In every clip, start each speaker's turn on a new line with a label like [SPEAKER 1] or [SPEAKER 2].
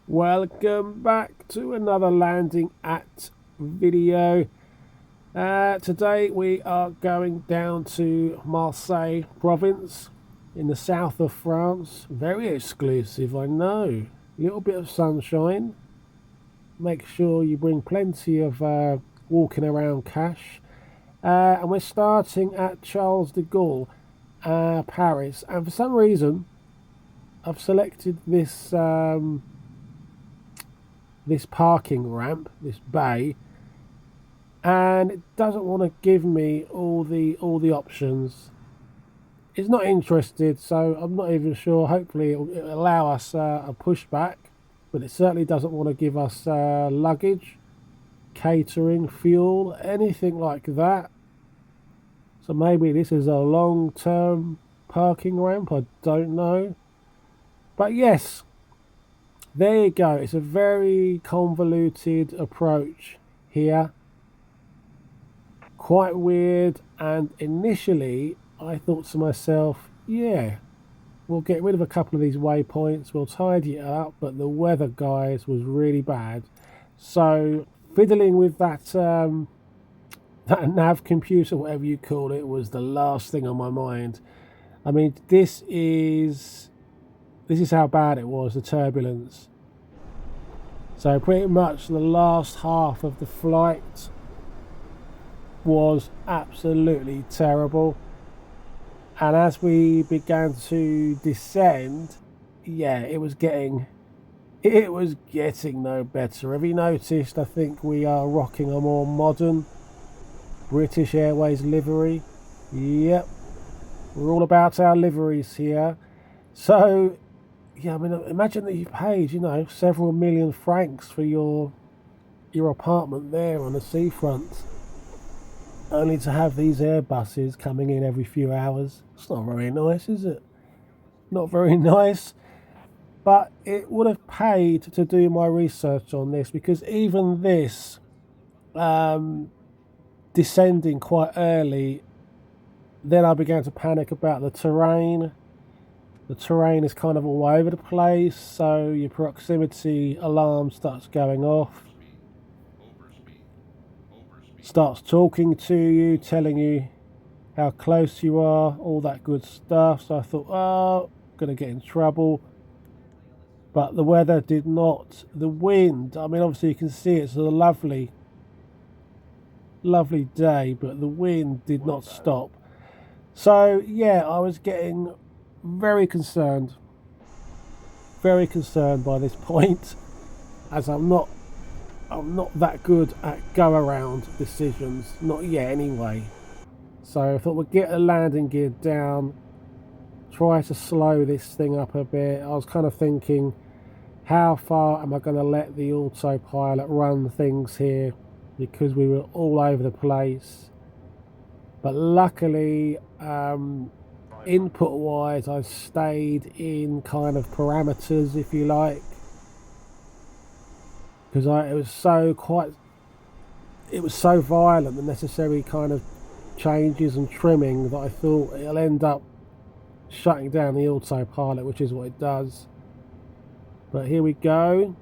[SPEAKER 1] Welcome back to another landing at video. Today we are going down to Marseille province in the south of France. Very exclusive, I know. Little bit of sunshine. Make sure you bring plenty of walking around cash. And we're starting at Charles de Gaulle, Paris. And for some reason, I've selected this parking ramp, this bay, and it doesn't want to give me all the options. It's not interested, so I'm not even sure. Hopefully it'll allow us a pushback, but it certainly doesn't want to give us luggage, catering, fuel, anything like that. So maybe this is a long-term parking ramp, I don't know. But yes, there you go. It's a very convoluted approach here. Quite weird, and initially I thought to myself, yeah, we'll get rid of a couple of these waypoints, we'll tidy it up, but the weather, guys, was really bad. So fiddling with that that nav computer, whatever you call it, was the last thing on my mind. I mean, this is how bad it was, the turbulence. So pretty much the last half of the flight was absolutely terrible. And as we began to descend, yeah, it was getting no better. Have you noticed? I think we are rocking a more modern British Airways livery. Yep, we're all about our liveries here. So yeah, I mean, imagine that you paid, several million francs for your apartment there on the seafront, only to have these Airbuses coming in every few hours. It's not very nice, is it? Not very nice. But it would have paid to do my research on this, because even this, descending quite early, then I began to panic about the terrain. The terrain is kind of all over the place, so your proximity alarm starts going off. Starts talking to you, telling you how close you are, all that good stuff. So I thought, oh, I'm going to get in trouble. But the weather did not. The wind, I mean, obviously you can see it's a lovely day, but the wind did not stop. So yeah, I was getting very concerned by this point, as I'm not that good at go around decisions, not yet anyway. So I thought we'd get the landing gear down, try to slow this thing up a bit. I was kind of thinking, how far am I going to let the autopilot run things here, because we were all over the place. But luckily, input wise, I stayed in kind of parameters, if you like, because it was so violent, the necessary kind of changes and trimming, that I thought it'll end up shutting down the autopilot, which is what it does. But here we go.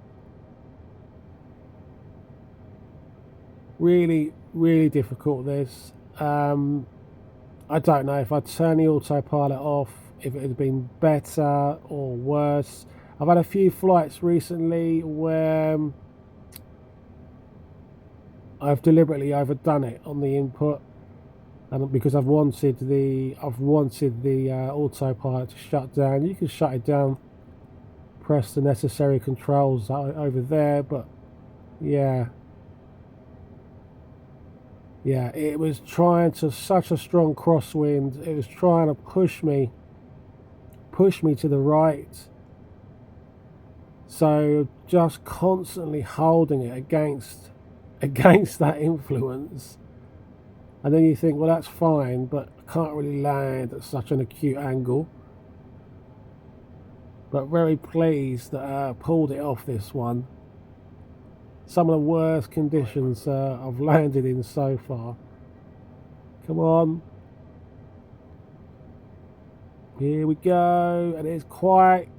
[SPEAKER 1] Really, really difficult, this. I don't know if I'd turn the autopilot off, if it had been better or worse. I've had a few flights recently where I've deliberately overdone it on the input, and because I've wanted the autopilot to shut down. You can shut it down, press the necessary controls over there, but yeah, it was trying to, such a strong crosswind, it was trying to push me to the right. So just constantly holding it against that influence. And then you think, well, that's fine, but I can't really land at such an acute angle. But very pleased that I pulled it off this one. Some of the worst conditions I've landed in so far. Come on. Here we go, and it's quite,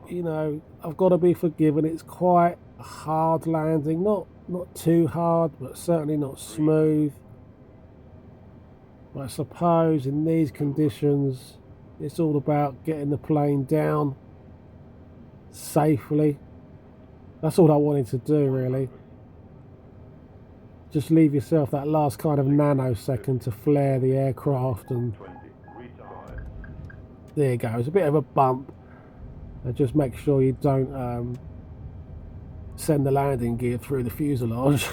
[SPEAKER 1] you know, I've got to be forgiven. It's quite a hard landing, not too hard, but certainly not smooth. But I suppose in these conditions, it's all about getting the plane down safely. That's all I wanted to do, really. Just leave yourself that last kind of nanosecond to flare the aircraft, and there you go. It's a bit of a bump. And just make sure you don't send the landing gear through the fuselage.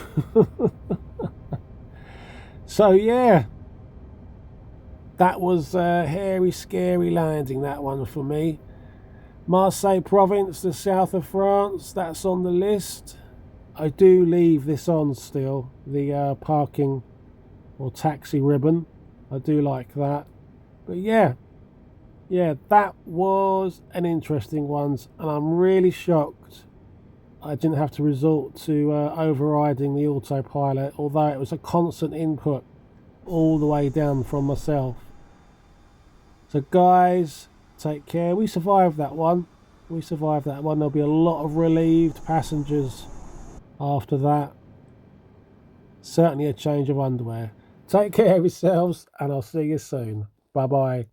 [SPEAKER 1] So yeah, that was a hairy, scary landing, that one for me. Marseille province, the south of France, that's on the list. I do leave this on still, the parking or taxi ribbon. I do like that. But yeah, that was an interesting one, and I'm really shocked I didn't have to resort to overriding the autopilot, although it was a constant input all the way down from myself. So guys, take care. We survived that one. There'll be a lot of relieved passengers after that. Certainly a change of underwear. Take care of yourselves, and I'll see you soon. Bye bye.